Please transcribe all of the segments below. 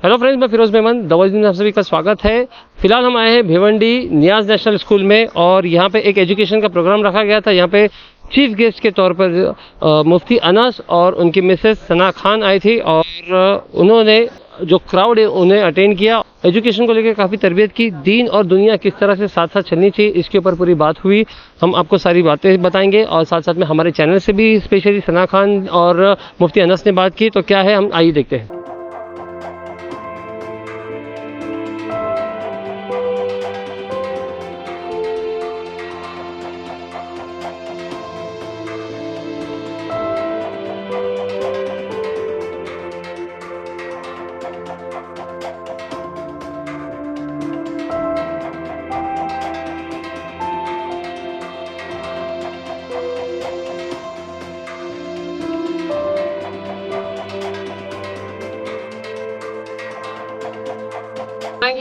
Hello friends, मैं फिरोज मेमन दवाउद्दीन, आप सभी का स्वागत है। फिलहाल हम आए हैं भिवंडी नियाज नेशनल स्कूल में और यहाँ पे एक एजुकेशन का प्रोग्राम रखा गया था। यहाँ पे चीफ गेस्ट के तौर पर मुफ्ती अनस और उनकी मिसेस सना खान आई थी और उन्होंने जो क्राउड है उन्हें अटेंड किया। एजुकेशन को लेकर काफ़ी तरबियत की, दीन और दुनिया किस तरह से साथ साथ चलनी चाहिए इसके ऊपर पूरी बात हुई। हम आपको सारी बातें बताएंगे और साथ साथ में हमारे चैनल से भी स्पेशली सना खान और मुफ्ती अनस ने बात की। तो क्या है, हम आइए देखते हैं।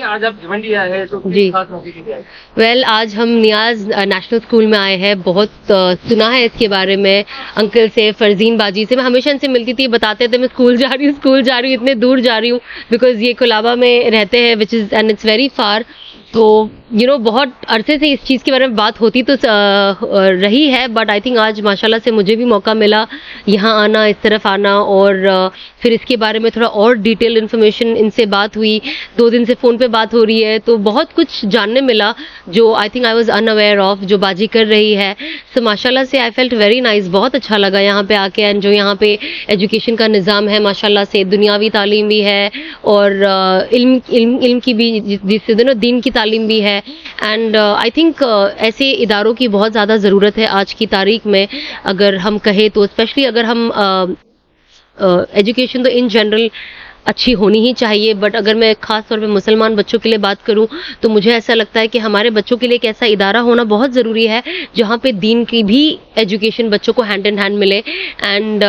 आज आप भिवंडी आए हैं तो जी वेल आज हम नियाज नेशनल स्कूल में आए हैं। बहुत सुना है इसके बारे में, अंकल से, फरजीन बाजी से। मैं हमेशा इनसे मिलती थी, बताते थे मैं स्कूल जा रही हूँ, इतने दूर जा रही हूँ बिकॉज ये कोलाबा में रहते हैं which is and it's very far. तो बहुत अरसे से इस चीज़ के बारे में बात होती तो रही है, बट आई थिंक आज माशाल्लाह से मुझे भी मौका मिला यहाँ आना, इस तरफ आना और फिर इसके बारे में थोड़ा और डिटेल इन्फॉर्मेशन इनसे बात हुई। 2 दिन से फ़ोन पे बात हो रही है तो बहुत कुछ जानने मिला जो I think I was unaware of, जो बाजी कर रही है। सो माशाल्लाह से आई फेल्ट वेरी नाइस, बहुत अच्छा लगा यहाँ पे आके। एंड जो यहाँ पे एजुकेशन का निज़ाम है माशाल्लाह से, दुनियावी तालीम भी है और इल्म की भी, जिससे दीन की तालीम भी है। एंड आई थिंक ऐसे इदारों की बहुत ज़्यादा ज़रूरत है आज की तारीख में, अगर हम कहें तो। स्पेशली अगर हम एजुकेशन तो इन जनरल अच्छी होनी ही चाहिए, बट अगर मैं ख़ास तौर पे मुसलमान बच्चों के लिए बात करूं तो मुझे ऐसा लगता है कि हमारे बच्चों के लिए एक ऐसा इदारा होना बहुत ज़रूरी है जहां पे दीन की भी एजुकेशन बच्चों को हैंड इन हैंड मिले। एंड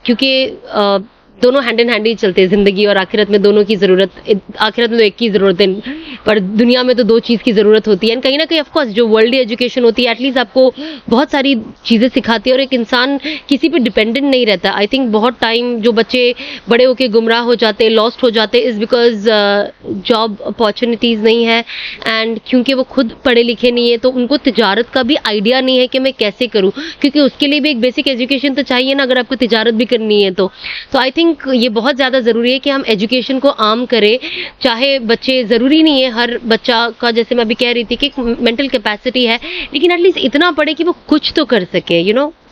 क्योंकि दोनों हैंड इन हैंड ही चलते हैं, ज़िंदगी और आखिरत में दोनों की ज़रूरत। आखिरत में तो एक की ज़रूरत है, पर दुनिया में तो 2 चीज़ की ज़रूरत होती है। एंड कहीं ना कहीं ऑफकोर्स जो वर्ल्ड एजुकेशन होती है एटलीस्ट आपको बहुत सारी चीज़ें सिखाती है और एक इंसान किसी पे डिपेंडेंट नहीं रहता। आई थिंक बहुत टाइम जो बच्चे बड़े होकर गुमराह हो जाते, लॉस्ट हो जाते, इज़ बिकॉज जॉब अपॉर्चुनिटीज़ नहीं है एंड क्योंकि वो खुद पढ़े लिखे नहीं है तो उनको तिजारत का भी आइडिया नहीं है कि मैं कैसे करूँ, क्योंकि उसके लिए भी एक बेसिक एजुकेशन तो चाहिए ना, अगर आपको तिजारत भी करनी है तो आई थिंक ये बहुत ज़्यादा ज़रूरी है कि हम एजुकेशन को आम करें। चाहे बच्चे, ज़रूरी नहीं है हर बच्चा का, जैसे मैं अभी कह रही थी कि मेंटल कैपेसिटी है, लेकिन एटलीस्ट इतना पढ़े कि वो कुछ तो कर सके,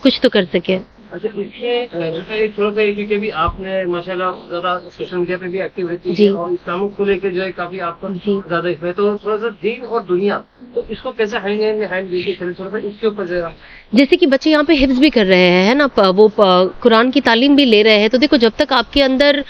कुछ तो कर सके। अच्छा, इसमें थोड़ा सा क्योंकि भी आपने माशाल्लाह ज़्यादा सोशल मीडिया पे भी एक्टिव रहती जी है और इस्लामिक को लेकर जो है काफ़ी आपका ज़्यादा इसमें, तो थोड़ा सा दीन और दुनिया तो इसको कैसे हैंड लेके थोड़ा सा इसके ऊपर जरा। जैसे कि बच्चे यहाँ पे हिफ्ज भी कर रहे हैं, है ना, वो कुरान की तालीम भी ले रहे हैं। तो देखो, जब तक आपके अंदर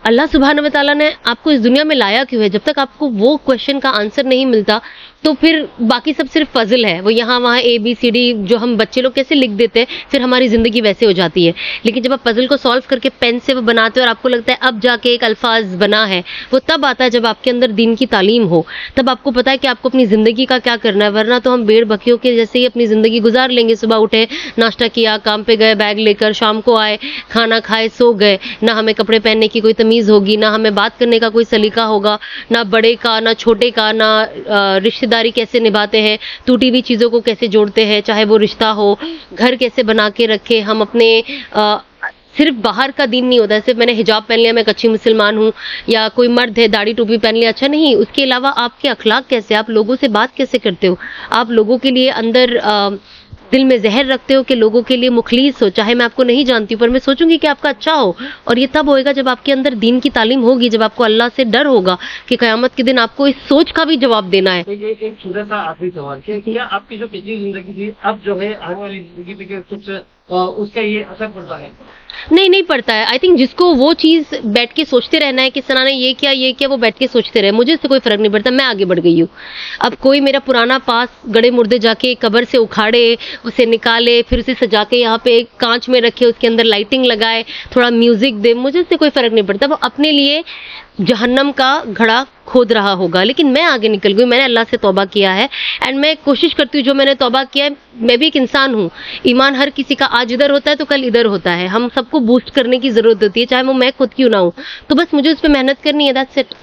अल्लाह सुब्हान व तआला ने आपको इस दुनिया में लाया क्यों है, जब तक आपको वो क्वेश्चन का आंसर नहीं मिलता तो फिर बाकी सब सिर्फ फजल है। वो यहाँ वहाँ ABCD जो हम बच्चे लोग कैसे लिख देते हैं, फिर हमारी ज़िंदगी वैसे हो जाती है। लेकिन जब आप पजल को सॉल्व करके पेन से वो बनाते हो और आपको लगता है अब जाके एक अल्फाज बना है, वो तब आता है जब आपके अंदर दीन की तालीम हो। तब आपको पता है कि आपको अपनी ज़िंदगी का क्या करना है, वरना तो हम भेड़ बकरियों के जैसे ही अपनी ज़िंदगी गुजार लेंगे। सुबह उठे, नाश्ता किया, काम पे गए बैग लेकर, शाम को आए, खाना खाए, सो गए। ना हमें कपड़े पहनने की कोई तमीज़ होगी, ना हमें बात करने का कोई सलीका होगा, ना बड़े का ना छोटे का, ना रिश्तेदारी कैसे निभाते हैं, टूटी हुई चीज़ों को कैसे जोड़ते हैं, चाहे वो रिश्ता हो, घर कैसे बना के रखे। हम अपने सिर्फ बाहर का दीन नहीं होता है, सिर्फ मैंने हिजाब पहन लिया मैं एक अच्छी मुसलमान हूँ, या कोई मर्द है दाढ़ी टोपी पहन लिया अच्छा नहीं। उसके अलावा आपके अखलाक कैसे, आप लोगों से बात कैसे करते हो, आप लोगों के लिए अंदर दिल में जहर रखते हो कि लोगों के लिए मुखलिस हो। चाहे मैं आपको नहीं जानती हूँ पर मैं सोचूंगी कि आपका अच्छा हो, और ये तब होएगा जब आपके अंदर दीन की तालीम होगी, जब आपको अल्लाह से डर होगा कि क़यामत के दिन आपको इस सोच का भी जवाब देना है। एक छोटा सा आखिरी सवाल, क्या आपकी जो पिछली जिंदगी थी अब जो है आने वाली जिंदगी पे कुछ उसका ये असर पड़ता है? नहीं पड़ता है। आई थिंक जिसको वो चीज़ बैठ के सोचते रहना है कि सना ने ये किया, वो बैठ के सोचते रहे, मुझे इससे कोई फर्क नहीं पड़ता, मैं आगे बढ़ गई हूँ। अब कोई मेरा पुराना पास गड़े मुर्दे जाके कब्र से उखाड़े, उसे निकाले, फिर उसे सजा के यहाँ पे कांच में रखे, उसके अंदर लाइटिंग लगाए, थोड़ा म्यूजिक दे, मुझे इससे कोई फर्क नहीं पड़ता। वो अपने लिए जहन्नम का घड़ा खोद रहा होगा, लेकिन मैं आगे निकल गई, मैंने अल्लाह से तौबा किया है एंड मैं कोशिश करती हूँ जो मैंने तौबा किया है, मैं भी एक इंसान हूँ, ईमान हर किसी का आज इधर होता है तो कल इधर होता है, हम सबको बूस्ट करने की जरूरत होती है, चाहे वो मैं खुद क्यों ना हूँ, तो बस मुझे उस पर मेहनत करनी है, दैट्स इट।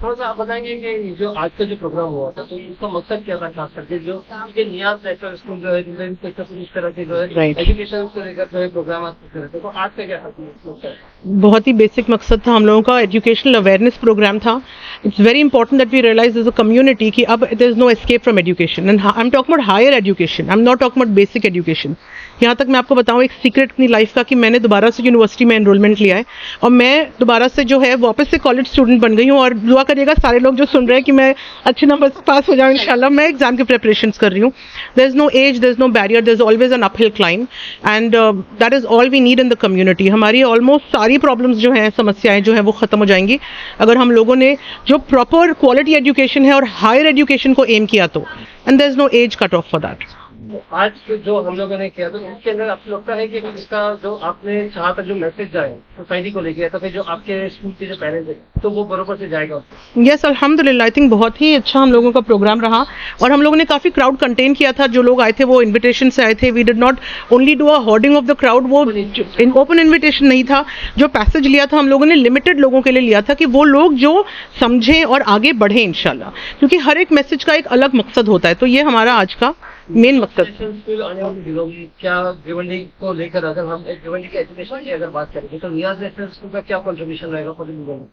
थोड़ा सा आप बताएंगे कि जो आज का जो प्रोग्राम हुआ था तो इसका मकसद क्या था, खास करके जो ये नियाज नेशनल स्कूल जो है इस तरह के जो है एजुकेशन को लेकर जो है प्रोग्राम आप कर रहे थे, तो आज का क्या था? बहुत ही बेसिक मकसद था हम लोगों का, एजुकेशनल अवेयरनेस प्रोग्राम था। It's very important that we realise as a community कि अब there is no escape from education and I am talking about higher education, I am not talking about basic education. यहाँ तक मैं आपको बताऊँ एक secret अपनी लाइफ का कि मैंने दोबारा से यूनिवर्सिटी में एनरोलमेंट लिया है और मैं दोबारा से जो है वापस से कॉलेज स्टूडेंट बन गई हूँ, और दुआ करिएगा सारे लोग जो सुन रहे हैं कि मैं अच्छे नंबर से पास हो जाऊँ इंशाल्लाह। मैं एग्जाम की प्रिपरेशंस कर रही हूँ। There is no age, there is no barrier, there is always an uphill climb and that is all we need in the community. हमारी ऑलमोस्ट सारी प्रॉब्लम्स जो हैं, समस्याएं जो हैं वो खत्म हो जाएंगी अगर हम लोगों ने जो प्रॉपर क्वालिटी एजुकेशन है और हायर एजुकेशन को एम किया तो, and there is no age cut off for that. आज जो हम लोगों ने किया तो इसके अंदर आपको लगता है कि इसका जो आपने चाहा था जो मैसेज जाए सोसाइटी को लेके, तो फिर जो आपके स्कूल के जो पेरेंट्स हैं तो वो बरोबर से जाएगा? यस अल्हम्दुलिल्लाह, आई थिंक बहुत ही अच्छा हम लोगों का प्रोग्राम रहा और हम लोगों ने काफ़ी क्राउड कंटेन किया था। जो लोग आए थे वो इन्विटेशन से आए थे, we did not only do a hoarding of the crowd, वो ओपन इन्विटेशन नहीं था। जो पैसेज लिया था हम लोगों ने लिमिटेड लोगों के लिए लिया था कि वो लोग जो समझें और आगे बढ़ें इंशाल्लाह, क्योंकि हर एक मैसेज का एक अलग मकसद होता है। तो ये हमारा आज का मेन मकसद। स्कूल आने वाले दिनों में क्या भिवंडी को लेकर, अगर हम भिवंडी के एजुकेशन की अगर बात करेंगे तो नियाज नेशनल स्कूल का क्या कंट्रीब्यूशन रहेगा पूरे दिनों में?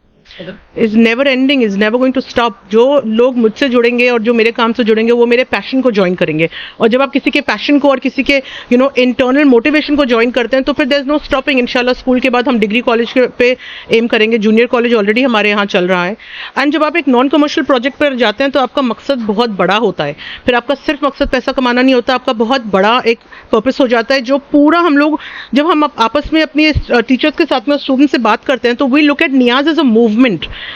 Is never ending, is never going to stop. जो लोग मुझसे जुड़ेंगे और जो मेरे काम से जुड़ेंगे वो मेरे पैशन को ज्वाइन करेंगे, और जब आप किसी के पैशन को और किसी के इंटरनल मोटिवेशन को ज्वाइन करते हैं तो फिर देयर इज नो स्टॉपिंग। इंशाल्लाह स्कूल के बाद हम डिग्री कॉलेज पे एम करेंगे, जूनियर कॉलेज ऑलरेडी हमारे यहाँ चल रहा है। एंड जब आप एक नॉन कमर्शियल प्रोजेक्ट पर जाते हैं तो आपका मकसद बहुत बड़ा होता है, फिर आपका सिर्फ मकसद पैसा कमाना नहीं होता, आपका बहुत बड़ा एक पर्पस हो जाता है जो पूरा हम लोग जब हम आपस में अपने टीचर्स के साथ में स्टूडेंट से बात करते हैं तो we look at Niyaz as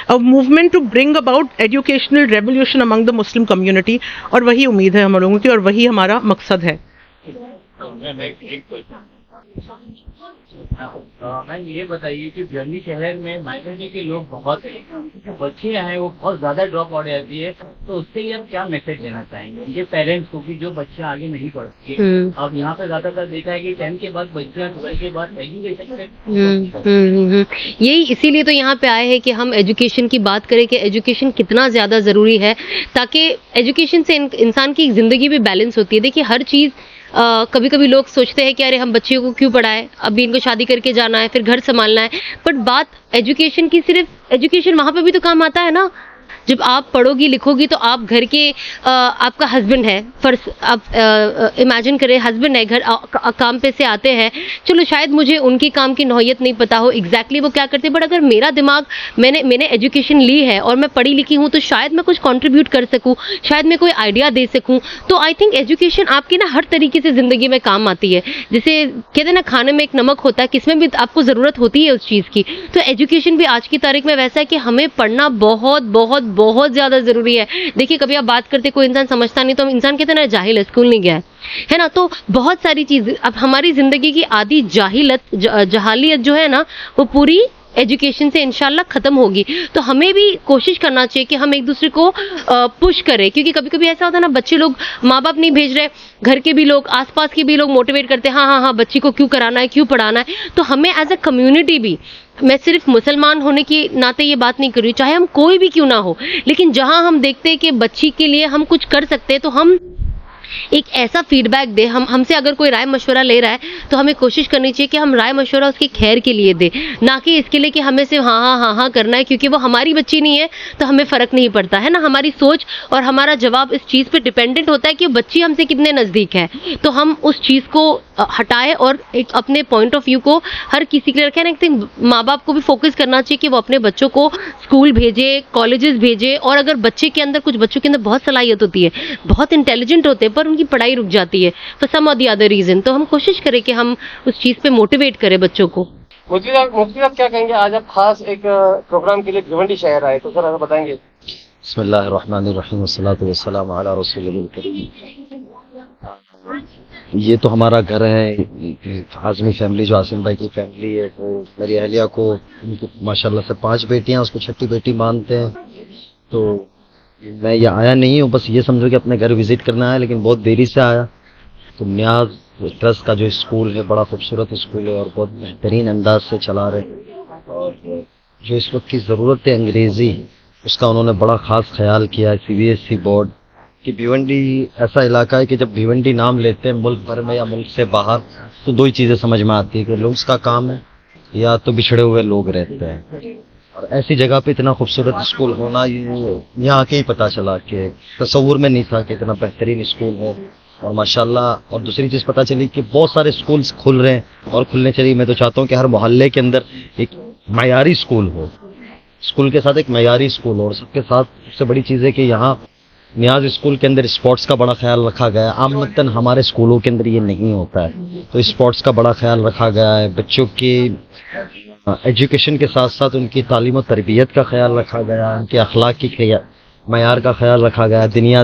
a movement to bring about educational revolution among the Muslim community, और वही उम्मीद है हम लोगों की और वही हमारा मकसद है। मैम ये बताइए कि भिवंडी शहर में माइनॉरिटी के लोग बहुत हैं, बच्चियां हैं वो बहुत ज्यादा ड्रॉप आउट जाती है, तो उससे लिए आप क्या मैसेज देना चाहेंगे ये पेरेंट्स को कि जो बच्चियां आगे नहीं पढ़ती है? अब यहाँ पे ज्यादातर देखा है कि 10 के बाद बच्चियां 12 के बाद एजुकेशन यही इसीलिए तो यहाँ पे आए हैं कि हम एजुकेशन की बात करें कि एजुकेशन कितना ज्यादा जरूरी है, ताकि एजुकेशन से इंसान की जिंदगी भी बैलेंस होती है। देखिए हर चीज कभी कभी लोग सोचते हैं कि अरे हम बच्चियों को क्यों पढ़ाएं, अभी इनको शादी करके जाना है, फिर घर संभालना है, बट बात एजुकेशन की, सिर्फ एजुकेशन वहां पे भी तो काम आता है ना। जब आप पढ़ोगी लिखोगी तो आप घर के आपका हस्बैंड है, फर्ज आप इमेजिन करें हस्बैंड है, घर काम पे से आते हैं, चलो शायद मुझे उनके काम की नौयत नहीं पता हो एग्जैक्टली वो क्या करते हैं, बट अगर मेरा दिमाग मैंने एजुकेशन ली है और मैं पढ़ी लिखी हूँ तो शायद मैं कुछ कंट्रीब्यूट कर सकूँ, शायद मैं कोई आइडिया दे सकूँ। तो आई थिंक एजुकेशन आपकी ना हर तरीके से जिंदगी में काम आती है। जैसे कहते हैं ना खाने में एक नमक होता है, किसमें भी आपको जरूरत होती है उस चीज की, तो एजुकेशन भी आज की तारीख में वैसा है कि हमें पढ़ना बहुत बहुत बहुत ज्यादा जरूरी है। देखिए कभी आप बात करते कोई इंसान समझता नहीं तो इंसान कहते ना जाहिल है, स्कूल नहीं गया है ना। तो बहुत सारी चीज अब हमारी जिंदगी की आधी जहालियत जो है ना वो पूरी एजुकेशन से इंशाल्लाह खत्म होगी। तो हमें भी कोशिश करना चाहिए कि हम एक दूसरे को पुश करें, क्योंकि कभी कभी ऐसा होता है ना बच्चे लोग माँ बाप नहीं भेज रहे, घर के भी लोग आसपास के भी लोग मोटिवेट करते हैं, हाँ बच्ची को क्यों कराना है, क्यों पढ़ाना है। तो हमें एज अ कम्युनिटी भी, मैं सिर्फ मुसलमान होने के नाते ये बात नहीं कर रही, चाहे हम कोई भी क्यों ना हो, लेकिन जहां हम देखते हैं कि बच्ची के लिए हम कुछ कर सकते हैं तो हम एक ऐसा फीडबैक दे। हमसे अगर कोई राय मशवरा ले रहा है तो हमें कोशिश करनी चाहिए कि हम राय मशवरा उसकी खैर के लिए दे, ना कि इसके लिए कि हमें सिर्फ हाँ करना है, क्योंकि वो हमारी बच्ची नहीं है तो हमें फर्क नहीं पड़ता है ना। हमारी सोच और हमारा जवाब इस चीज पे डिपेंडेंट होता है कि बच्ची हमसे कितने नजदीक है। तो हम उस चीज को हटाए और एक अपने पॉइंट ऑफ व्यू को हर किसी के लिए रखें। आई थिंक माँ बाप को भी फोकस करना चाहिए कि वो अपने बच्चों को स्कूल भेजे, कॉलेजेस भेजे, और अगर बच्चे के अंदर, कुछ बच्चों के अंदर बहुत सलाहियत होती है, बहुत इंटेलिजेंट होते हैं, पर उनकी पढ़ाई रुक जाती है फॉर सम और द अदर रीजन, तो हम कोशिश करें कि हम उस चीज पे मोटिवेट करें बच्चों को। मुफ्ती साहब क्या कहेंगे, आज आप खास एक प्रोग्राम के लिए भिवंडी शहर आए, तो सर बताएंगे? बिस्मिल्लाहिर्रहमानिर्रहीम वस्सलातु वस्सलामु अला रसूलिल करीम। یہ تو ہمارا گھر ہے. اعظمی فیملی جو عاصم بھائی کی فیملی ہے وہ میری اہلیہ کو ماشاءاللہ سے 5 بیٹیاں, اس کو چھٹی بیٹی مانتے ہیں. تو میں یہ آیا نہیں ہوں, بس یہ سمجھو کہ اپنے گھر وزٹ کرنا ہے, لیکن بہت دیری سے آیا. تو نیاز ٹرسٹ کا جو اسکول ہے بڑا خوبصورت اسکول ہے اور بہت بہترین انداز سے چلا رہے ہیں. اور جو اس وقت کی ضرورت ہے انگریزی, اس کا انہوں نے بڑا خاص خیال کیا ہے. CBSE بورڈ کہ بھیونڈی ایسا علاقہ ہے کہ جب بھیونڈی نام لیتے ہیں ملک بھر میں یا ملک سے باہر, تو 2 ہی چیزیں سمجھ میں آتی ہے کہ لوگوں کا کام ہے یا تو بچھڑے ہوئے لوگ رہتے ہیں. اور ایسی جگہ پہ اتنا خوبصورت اسکول ہونا, یہ یہاں کے ہی پتہ چلا کہ تصور میں نہیں تھا کہ اتنا بہترین اسکول ہو. اور ماشاءاللہ, اور دوسری چیز پتہ چلی کہ بہت سارے اسکولز کھل رہے ہیں اور کھلنے چاہیے. میں تو چاہتا ہوں کہ ہر محلے کے اندر ایک معیاری اسکول ہو, اسکول کے ساتھ ایک معیاری اسکول ہو. اور سب کے ساتھ سب سے بڑی چیز ہے کہ یہاں نیاز اسکول کے اندر اسپورٹس کا بڑا خیال رکھا گیا ہے. عامةً ہمارے اسکولوں کے اندر یہ نہیں ہوتا ہے, تو اسپورٹس کا بڑا خیال رکھا گیا ہے. بچوں کی ایجوکیشن کے ساتھ ساتھ ان کی تعلیم و تربیت کا خیال رکھا گیا ہے, ان کے اخلاق کی معیار کا خیال رکھا گیا ہے, دنیا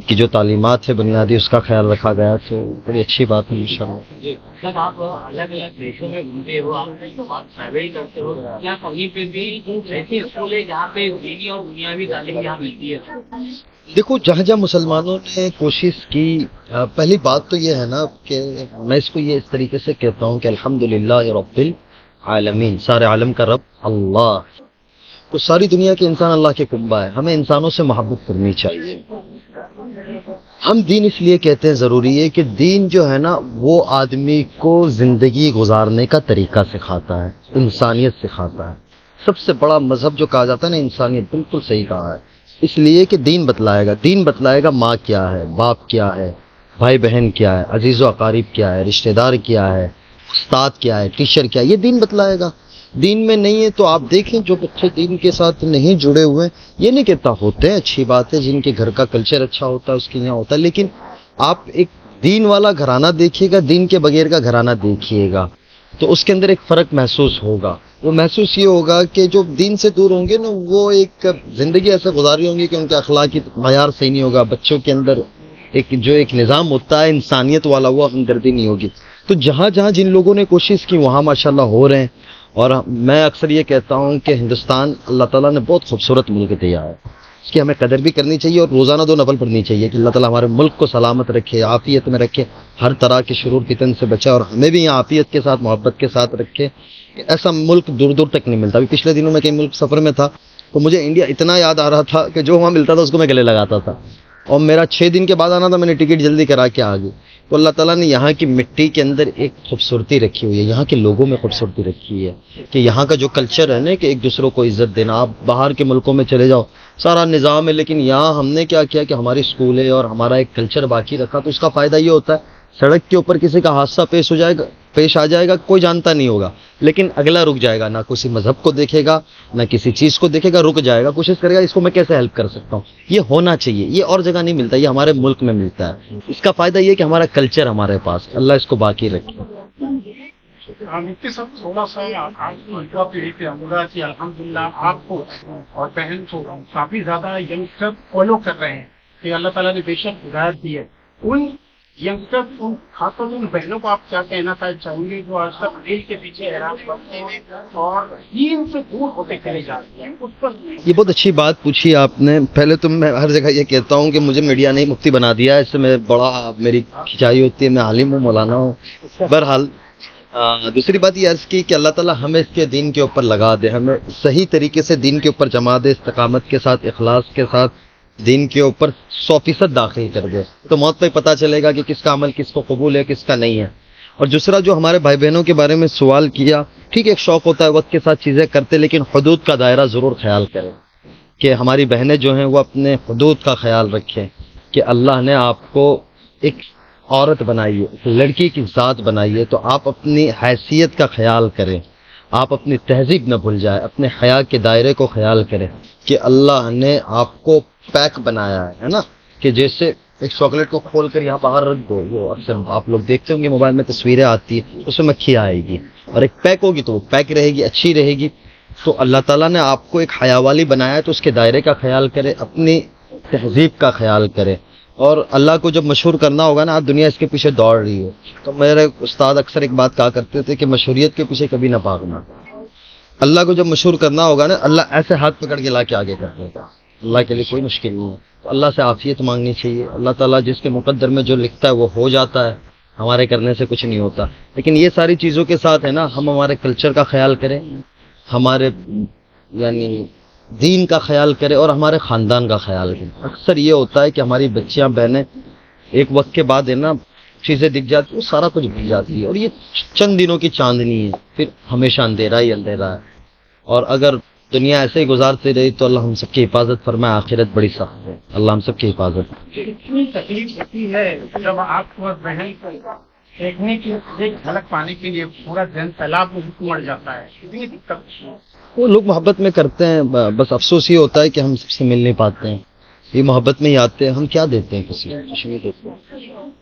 کی جو تعلیمات ہے بنیادی اس کا خیال رکھا گیا ہے. تو بڑی اچھی بات ہے انشاءاللہ. جب آپ الگ الگ دیشوں میں گھومتے ہو, آپ ٹریول کرتے ہو, کیا کہیں پہ بھی ایسی اسکول ہے جہاں پہ دینی اور دنیاوی تعلیم یہاں ملتی ہے؟ دیکھو, جہاں جہاں مسلمانوں نے کوشش کی, پہلی بات تو یہ ہے نا کہ میں اس کو یہ اس طریقے سے کہتا ہوں کہ الحمدللہ رب العالمین, سارے عالم کا رب اللہ. تو ساری دنیا کے انسان اللہ کے کنبہ ہے. ہمیں انسانوں سے محبت کرنی چاہیے. ہم دین اس لیے کہتے ہیں ضروری ہے کہ دین جو ہے نا وہ آدمی کو زندگی گزارنے کا طریقہ سکھاتا ہے, انسانیت سکھاتا ہے. سب سے بڑا مذہب جو کہا جاتا ہے نا انسانیت, بالکل صحیح کہا ہے. اس لیے کہ دین بتلائے گا ماں کیا ہے, باپ کیا ہے, بھائی بہن کیا ہے, عزیز و اقارب کیا ہے, رشتہ دار کیا ہے, استاد کیا ہے, ٹیچر کیا ہے, یہ دین بتلائے گا. دین میں نہیں ہے تو آپ دیکھیں جو بچے دین کے ساتھ نہیں جڑے ہوئے, یہ نہیں کہتا ہوتے ہیں, اچھی بات ہے, جن کے گھر کا کلچر اچھا ہوتا ہے اس کے یہاں ہوتا ہے, لیکن آپ ایک دین والا گھرانہ دیکھیے گا, دین کے بغیر کا گھرانہ دیکھیے گا, تو اس کے اندر ایک فرق محسوس ہوگا. وہ محسوس یہ ہوگا کہ جو دین سے دور ہوں گے نا وہ ایک زندگی ایسے گزاری ہوں گی کہ ان کے اخلاقی معیار صحیح نہیں ہوگا. بچوں کے اندر ایک نظام ہوتا ہے انسانیت والا, وہ ہمدردی نہیں ہوگی. تو جہاں جہاں جن لوگوں نے کوشش کی وہاں ماشاءاللہ ہو رہے ہیں. اور میں اکثر یہ کہتا ہوں کہ ہندوستان اللہ تعالیٰ نے بہت خوبصورت ملک دیا ہے, اس کی ہمیں قدر بھی کرنی چاہیے اور روزانہ 2 نفل پڑھنی چاہیے کہ اللہ تعالیٰ ہمارے ملک کو سلامت رکھے, عافیت میں رکھے, ہر طرح کے شرور فتن سے بچائے, اور ہمیں بھی یہاں عافیت کے ساتھ محبت کے ساتھ رکھے. ایسا ملک دور دور تک نہیں ملتا. ابھی پچھلے دنوں میں کئی ملک سفر میں تھا تو مجھے انڈیا اتنا یاد آ رہا تھا کہ جو وہاں ملتا تھا اس کو میں گلے لگاتا تھا, اور میرا 6 دن کے بعد آنا تھا, میں نے ٹکٹ جلدی کرا کے آ گئی. تو اللہ تعالیٰ نے یہاں کی مٹی کے اندر ایک خوبصورتی رکھی ہوئی ہے, یہاں کے لوگوں میں خوبصورتی رکھی ہے کہ یہاں کا جو کلچر ہے نا کہ ایک دوسروں کو عزت دینا. آپ باہر کے ملکوں میں چلے جاؤ سارا نظام ہے, لیکن یہاں ہم نے کیا کیا کہ ہماری اسکول ہے اور ہمارا ایک کلچر باقی رکھا. تو اس کا فائدہ یہ ہوتا ہے سڑک کے اوپر کسی کا حادثہ پیش آ جائے گا, کوئی جانتا نہیں ہوگا, لیکن اگلا رک جائے گا, نہ کسی مذہب کو دیکھے گا نہ کسی چیز کو دیکھے گا, رک جائے گا, کوشش کرے گا اس کو میں کیسے ہیلپ کر سکتا ہوں. یہ ہونا چاہیے, یہ اور جگہ نہیں ملتا, یہ ہمارے ملک میں ملتا ہے. اس کا فائدہ یہ کہ ہمارا کلچر ہمارے پاس, اللہ اس کو باقی رکھے. الحمدللہ آپ کو اور بہن کو کافی زیادہ ینگسٹر فالو کر رہے ہیں کہ اللہ تعالیٰ نے بے شک ہدایت دی ہے. ان ینگسٹر خاص ان بہنوں کو آپ کیا کہنا چاہیں گے جو آج تک ریل کے پیچھے حیران بنتے ہیں اور دین سے دور ہوتے چلے جاتے ہیں, اس پر یہ بہت اچھی بات پوچھی آپ نے. پہلے تو میں ہر جگہ یہ کہتا ہوں کہ مجھے میڈیا نے مفتی بنا دیا ہے, اس سے میں بڑا میری کھچائی ہوتی ہے, میں عالم ہوں, مولانا ہوں. بہرحال دوسری بات یہ عرض کی کہ اللہ تعالیٰ ہمیں اس کے دین کے اوپر لگا دے, ہمیں صحیح طریقے سے دین کے اوپر جما دے, استقامت کے ساتھ, اخلاص کے ساتھ دین کے اوپر 100% داخل کر دے. تو موت پہ پتہ چلے گا کہ کس کا عمل کس کو قبول ہے کس کا نہیں ہے. اور دوسرا جو ہمارے بھائی بہنوں کے بارے میں سوال کیا, ٹھیک ایک شوق ہوتا ہے وقت کے ساتھ چیزیں کرتے, لیکن حدود کا دائرہ ضرور خیال کریں کہ ہماری بہنیں جو ہیں وہ اپنے حدود کا خیال رکھیں کہ اللہ نے آپ کو ایک عورت بنائی ہے, ایک لڑکی کی ذات بنائی ہے, تو آپ اپنی حیثیت کا خیال کریں, آپ اپنی تہذیب نہ بھول جائیں, اپنے حیا کے دائرے کو خیال کریں کہ اللہ نے آپ کو پیک بنایا ہے نا, کہ جیسے ایک چاکلیٹ کو کھول کر یہاں باہر رکھ دو, وہ اکثر آپ لوگ دیکھتے ہوں گے موبائل میں تصویریں آتی ہیں, اس میں مکھی آئے گی, اور ایک پیک ہوگی تو وہ پیک رہے گی, اچھی رہے گی. تو اللہ تعالیٰ نے آپ کو ایک حیا والی بنایا ہے, تو اس کے دائرے کا خیال کرے, اپنی تہذیب کا خیال کرے, اور اللہ کو جب مشہور کرنا ہوگا نا، دنیا اس کے پیچھے دوڑ رہی ہے. تو میرے استاد اکثر ایک بات کہا کرتے تھے کہ مشہوریت کے پیچھے کبھی نہ بھاگنا. اللہ کو جب مشہور کرنا ہوگا نا، اللہ ایسے ہاتھ پکڑ کے لا کے آگے کر دے گا. اللہ کے لیے کوئی مشکل نہیں ہے. تو اللہ سے عافیت مانگنی چاہیے. اللہ تعالیٰ جس کے مقدر میں جو لکھتا ہے وہ ہو جاتا ہے، ہمارے کرنے سے کچھ نہیں ہوتا. لیکن یہ ساری چیزوں کے ساتھ ہے نا، ہم ہمارے کلچر کا خیال کریں، ہمارے یعنی دین کا خیال کریں اور ہمارے خاندان کا خیال کریں. اکثر یہ ہوتا ہے کہ ہماری بچیاں بہنیں ایک وقت کے بعد ہے نا چیزیں دکھ جاتی ہیں، سارا کچھ بھول جاتی ہے، اور یہ چند دنوں کی چاندنی ہے، پھر ہمیشہ اندھیرا ہی اندھیرا ہے. اور اگر دنیا ایسے ہی گزارتی رہی تو اللہ ہم سب کی حفاظت فرمائے. آخرت بڑی سخت ہے. اللہ ہم سب کی حفاظت. اتنی تکلیف ہوتی ہے جب آپ کو بہن کو دیکھنے کی ایک جھلک پانے کے لیے پورا ذہن سیلاب میں مر جاتا ہے. اتنی دقت. وہ لوگ محبت میں کرتے ہیں، بس افسوس یہ ہوتا ہے کہ ہم سب سے مل نہیں پاتے ہیں. یہ محبت میں ہی آتے ہیں. ہم کیا دیتے ہیں کسی کو؟ کچھ نہیں دیتے.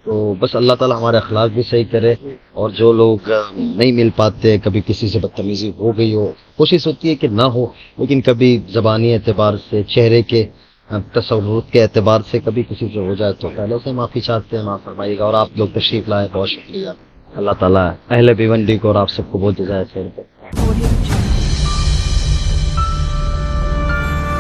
تو بس اللہ تعالیٰ ہمارے اخلاق بھی صحیح کرے. اور جو لوگ نہیں مل پاتے، کبھی کسی سے بدتمیزی ہو گئی ہو، کوشش ہوتی ہے کہ نہ ہو، لیکن کبھی زبانی اعتبار سے، چہرے کے تصورات کے اعتبار سے کبھی کسی سے ہو جائے تو پہلے سے معافی چاہتے ہیں. معاف فرمائیے گا. اور آپ لوگ تشریف لائے، بہت شکریہ. اللہ تعالیٰ اہل بھیونڈی کو اور آپ سب کو بہت جزائے خیر.